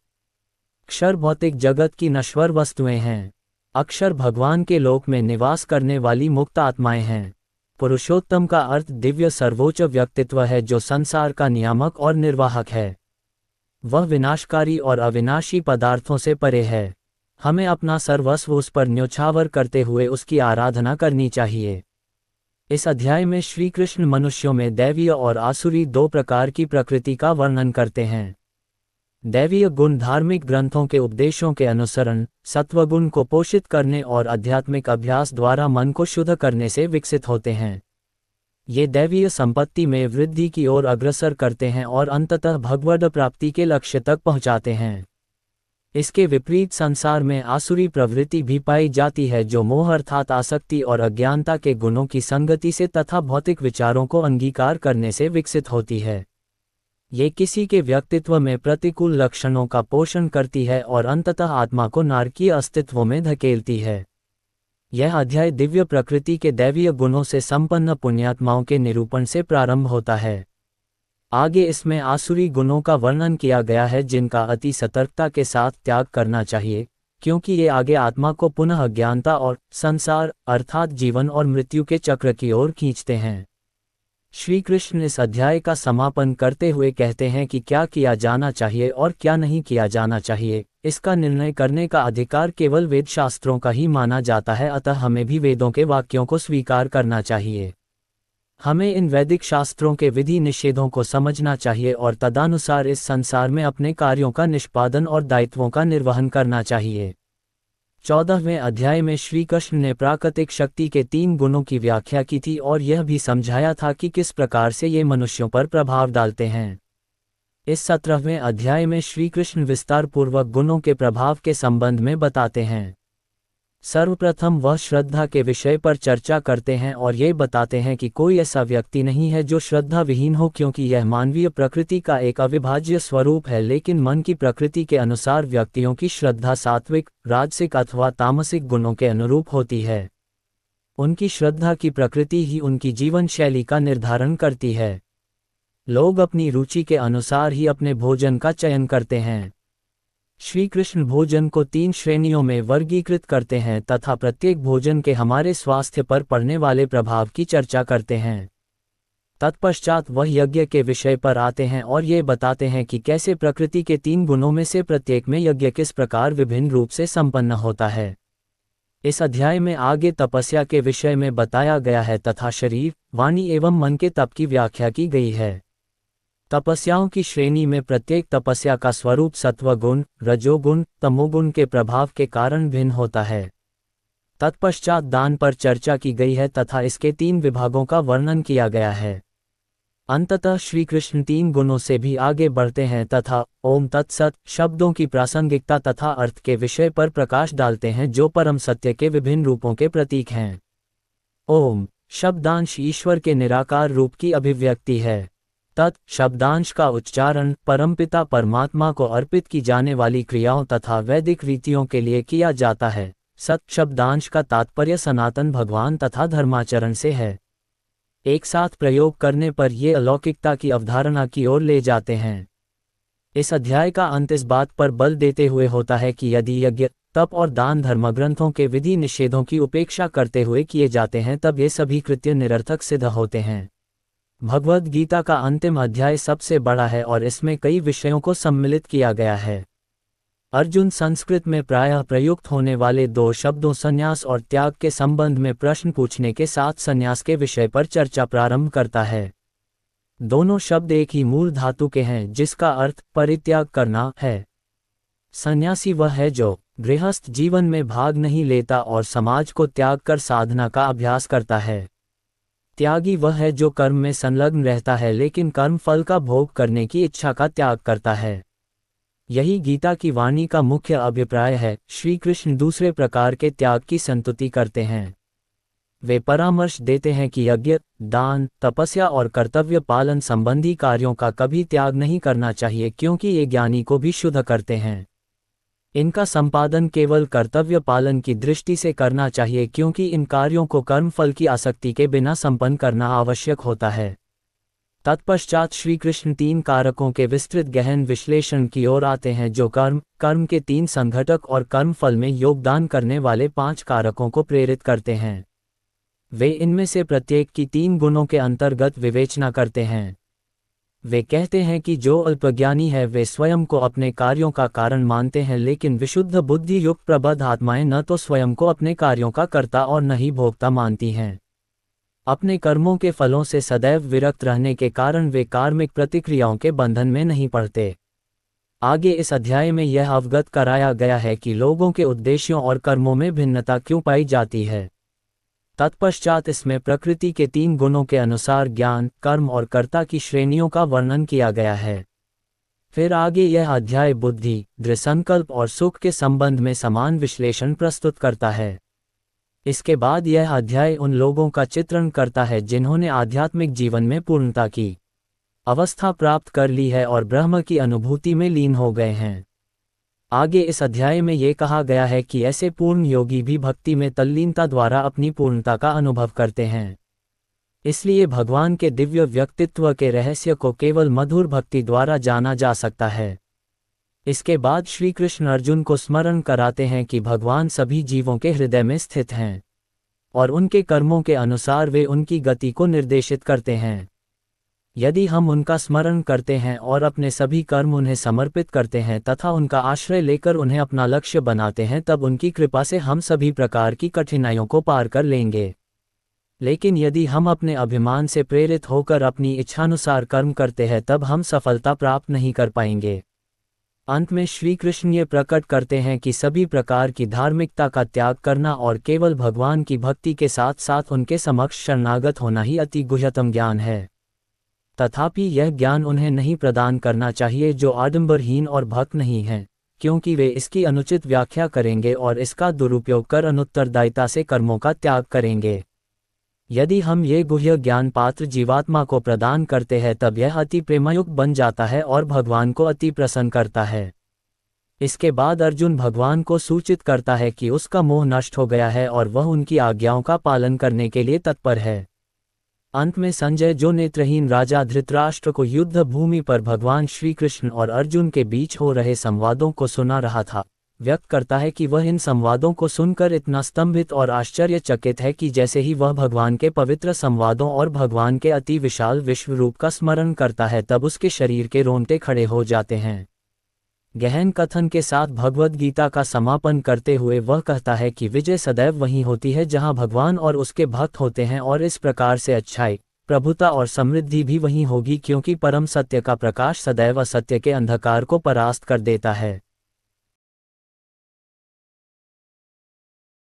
क्षर भौतिक जगत की नश्वर वस्तुएं हैं। अक्षर भगवान के लोक में निवास करने वाली मुक्त आत्माएं हैं। पुरुषोत्तम का अर्थ दिव्य सर्वोच्च व्यक्तित्व है, जो संसार का नियामक और निर्वाहक है। वह विनाशकारी और अविनाशी पदार्थों से परे है। हमें अपना सर्वस्व उस पर न्योछावर करते हुए उसकी आराधना करनी चाहिए। इस अध्याय में श्री कृष्ण मनुष्यों में दैवीय और आसुरी दो प्रकार की प्रकृति का वर्णन करते हैं। दैवीय गुण धार्मिक ग्रंथों के उपदेशों के अनुसरण, सत्वगुण को पोषित करने और आध्यात्मिक अभ्यास द्वारा मन को शुद्ध करने से विकसित होते हैं। ये दैवीय संपत्ति में वृद्धि की ओर अग्रसर करते हैं और अंततः भगवद प्राप्ति के लक्ष्य तक पहुंचाते हैं। इसके विपरीत संसार में आसुरी प्रवृत्ति भी पाई जाती है, जो मोह अर्थात आसक्ति और अज्ञानता के गुणों की संगति से तथा भौतिक विचारों को अंगीकार करने से विकसित होती है। ये किसी के व्यक्तित्व में प्रतिकूल लक्षणों का पोषण करती है और अंततः आत्मा को नारकीय अस्तित्व में धकेलती है। यह अध्याय दिव्य प्रकृति के दैवीय गुणों से संपन्न पुण्यात्माओं के निरूपण से प्रारंभ होता है। आगे इसमें आसुरी गुणों का वर्णन किया गया है, जिनका अति सतर्कता के साथ त्याग करना चाहिए, क्योंकि ये आगे आत्मा को पुनः अज्ञानता और संसार अर्थात जीवन और मृत्यु के चक्र की ओर खींचते हैं। श्री कृष्ण इस अध्याय का समापन करते हुए कहते हैं कि क्या किया जाना चाहिए और क्या नहीं किया जाना चाहिए, इसका निर्णय करने का अधिकार केवल वेद शास्त्रों का ही माना जाता है, अतः हमें भी वेदों के वाक्यों को स्वीकार करना चाहिए। हमें इन वैदिक शास्त्रों के विधि निषेधों को समझना चाहिए और तदनुसार इस संसार में अपने कार्यों का निष्पादन और दायित्वों का निर्वहन करना चाहिए। 14वें अध्याय में श्री कृष्ण ने प्राकृतिक शक्ति के 3 गुणों की व्याख्या की थी और यह भी समझाया था कि किस प्रकार से ये मनुष्यों पर प्रभाव डालते हैं। इस 17वें अध्याय में श्री कृष्ण विस्तार पूर्वक गुणों के प्रभाव के संबंध में बताते हैं। सर्वप्रथम वह श्रद्धा के विषय पर चर्चा करते हैं और ये बताते हैं कि कोई ऐसा व्यक्ति नहीं है जो श्रद्धा विहीन हो, क्योंकि यह मानवीय प्रकृति का एक अविभाज्य स्वरूप है। लेकिन मन की प्रकृति के अनुसार व्यक्तियों की श्रद्धा सात्विक, राजसिक अथवा तामसिक गुणों के अनुरूप होती है। उनकी श्रद्धा की प्रकृति ही उनकी जीवन शैली का निर्धारण करती है। लोग अपनी रुचि के अनुसार ही अपने भोजन का चयन करते हैं। श्री कृष्ण भोजन को 3 श्रेणियों में वर्गीकृत करते हैं तथा प्रत्येक भोजन के हमारे स्वास्थ्य पर पड़ने वाले प्रभाव की चर्चा करते हैं। तत्पश्चात वह यज्ञ के विषय पर आते हैं और ये बताते हैं कि कैसे प्रकृति के 3 गुणों में से प्रत्येक में यज्ञ किस प्रकार विभिन्न रूप से संपन्न होता है। इस अध्याय में आगे तपस्या के विषय में बताया गया है तथा शरीर, वाणी एवं मन के तप की व्याख्या की गई है। तपस्याओं की श्रेणी में प्रत्येक तपस्या का स्वरूप सत्वगुण, रजोगुण, तमोगुण के प्रभाव के कारण भिन्न होता है। तत्पश्चात दान पर चर्चा की गई है तथा इसके 3 विभागों का वर्णन किया गया है। अंततः श्री कृष्ण 3 गुणों से भी आगे बढ़ते हैं तथा ओम तत्सत शब्दों की प्रासंगिकता तथा अर्थ के विषय पर प्रकाश डालते हैं, जो परम सत्य के विभिन्न रूपों के प्रतीक हैं। ओम शब्दांश ईश्वर के निराकार रूप की अभिव्यक्ति है। तत् शब्दांश का उच्चारण परमपिता परमात्मा को अर्पित की जाने वाली क्रियाओं तथा वैदिक रीतियों के लिए किया जाता है। सत शब्दांश का तात्पर्य सनातन भगवान तथा धर्माचरण से है। एक साथ प्रयोग करने पर ये अलौकिकता की अवधारणा की ओर ले जाते हैं। इस अध्याय का अंत इस बात पर बल देते हुए होता है कि यदि यज्ञ, तप और दान धर्मग्रंथों के विधि निषेधों की उपेक्षा करते हुए किए जाते हैं, तब ये सभी कृत्य निरर्थक सिद्ध होते हैं। भगवद गीता का अंतिम अध्याय सबसे बड़ा है और इसमें कई विषयों को सम्मिलित किया गया है। अर्जुन संस्कृत में प्रायः प्रयुक्त होने वाले 2 शब्दों संन्यास और त्याग के संबंध में प्रश्न पूछने के साथ संन्यास के विषय पर चर्चा प्रारंभ करता है। दोनों शब्द एक ही मूल धातु के हैं जिसका अर्थ परित्याग करना है। सन्यासी वह है जो गृहस्थ जीवन में भाग नहीं लेता और समाज को त्याग कर साधना का अभ्यास करता है। त्यागी वह है जो कर्म में संलग्न रहता है लेकिन कर्म फल का भोग करने की इच्छा का त्याग करता है। यही गीता की वाणी का मुख्य अभिप्राय है। श्री कृष्ण दूसरे प्रकार के त्याग की संतुति करते हैं। वे परामर्श देते हैं कि यज्ञ, दान, तपस्या और कर्तव्य पालन संबंधी कार्यों का कभी त्याग नहीं करना चाहिए क्योंकि ये ज्ञानी को भी शुद्ध करते हैं। इनका संपादन केवल कर्तव्य पालन की दृष्टि से करना चाहिए क्योंकि इन कार्यों को कर्मफल की आसक्ति के बिना संपन्न करना आवश्यक होता है। तत्पश्चात श्री कृष्ण 3 कारकों के विस्तृत गहन विश्लेषण की ओर आते हैं जो कर्म के 3 संघटक और कर्मफल में योगदान करने वाले 5 कारकों को प्रेरित करते हैं। वे इनमें से प्रत्येक की 3 गुणों के अंतर्गत विवेचना करते हैं। वे कहते हैं कि जो अल्पज्ञानी है वे स्वयं को अपने कार्यों का कारण मानते हैं लेकिन विशुद्ध बुद्धि युक्त प्रबुद्ध आत्माएं न तो स्वयं को अपने कार्यों का कर्ता और न ही भोक्ता मानती हैं। अपने कर्मों के फलों से सदैव विरक्त रहने के कारण वे कार्मिक प्रतिक्रियाओं के बंधन में नहीं पड़ते। आगे इस अध्याय में यह अवगत कराया गया है कि लोगों के उद्देश्यों और कर्मों में भिन्नता क्यों पाई जाती है। तत्पश्चात इसमें प्रकृति के 3 गुणों के अनुसार ज्ञान, कर्म और कर्ता की श्रेणियों का वर्णन किया गया है। फिर आगे यह अध्याय बुद्धि, दृढ़ संकल्प और सुख के संबंध में समान विश्लेषण प्रस्तुत करता है। इसके बाद यह अध्याय उन लोगों का चित्रण करता है जिन्होंने आध्यात्मिक जीवन में पूर्णता की अवस्था प्राप्त कर ली है और ब्रह्म की अनुभूति में लीन हो गए हैं। आगे इस अध्याय में ये कहा गया है कि ऐसे पूर्ण योगी भी भक्ति में तल्लीनता द्वारा अपनी पूर्णता का अनुभव करते हैं। इसलिए भगवान के दिव्य व्यक्तित्व के रहस्य को केवल मधुर भक्ति द्वारा जाना जा सकता है। इसके बाद श्री कृष्ण अर्जुन को स्मरण कराते हैं कि भगवान सभी जीवों के हृदय में स्थित हैं और उनके कर्मों के अनुसार वे उनकी गति को निर्देशित करते हैं। यदि हम उनका स्मरण करते हैं और अपने सभी कर्म उन्हें समर्पित करते हैं तथा उनका आश्रय लेकर उन्हें अपना लक्ष्य बनाते हैं तब उनकी कृपा से हम सभी प्रकार की कठिनाइयों को पार कर लेंगे। लेकिन यदि हम अपने अभिमान से प्रेरित होकर अपनी इच्छानुसार कर्म करते हैं तब हम सफलता प्राप्त नहीं कर पाएंगे। अंत में श्री कृष्ण ये प्रकट करते हैं कि सभी प्रकार की धार्मिकता का त्याग करना और केवल भगवान की भक्ति के साथ साथ उनके समक्ष शरणागत होना ही अति गुह्यतम ज्ञान है। तथापि यह ज्ञान उन्हें नहीं प्रदान करना चाहिए जो आडंबरहीन और भक्त नहीं हैं, क्योंकि वे इसकी अनुचित व्याख्या करेंगे और इसका दुरुपयोग कर अनुत्तरदायिता से कर्मों का त्याग करेंगे। यदि हम ये गुह्य ज्ञान पात्र जीवात्मा को प्रदान करते हैं तब यह अति प्रेमयुक्त बन जाता है और भगवान को अति प्रसन्न करता है। इसके बाद अर्जुन भगवान को सूचित करता है कि उसका मोह नष्ट हो गया है और वह उनकी आज्ञाओं का पालन करने के लिए तत्पर है। अंत में संजय जो नेत्रहीन राजा धृतराष्ट्र को युद्ध भूमि पर भगवान श्री कृष्ण और अर्जुन के बीच हो रहे संवादों को सुना रहा था, व्यक्त करता है कि वह इन संवादों को सुनकर इतना स्तंभित और आश्चर्यचकित है कि जैसे ही वह भगवान के पवित्र संवादों और भगवान के अति विशाल विश्व रूप का स्मरण करता है तब उसके शरीर के रोंगटे खड़े हो जाते हैं। गहन कथन के साथ भगवद गीता का समापन करते हुए वह कहता है कि विजय सदैव वहीं होती है जहां भगवान और उसके भक्त होते हैं और इस प्रकार से अच्छाई, प्रभुता और समृद्धि भी वहीं होगी क्योंकि परम सत्य का प्रकाश सदैव असत्य के अंधकार को परास्त कर देता है।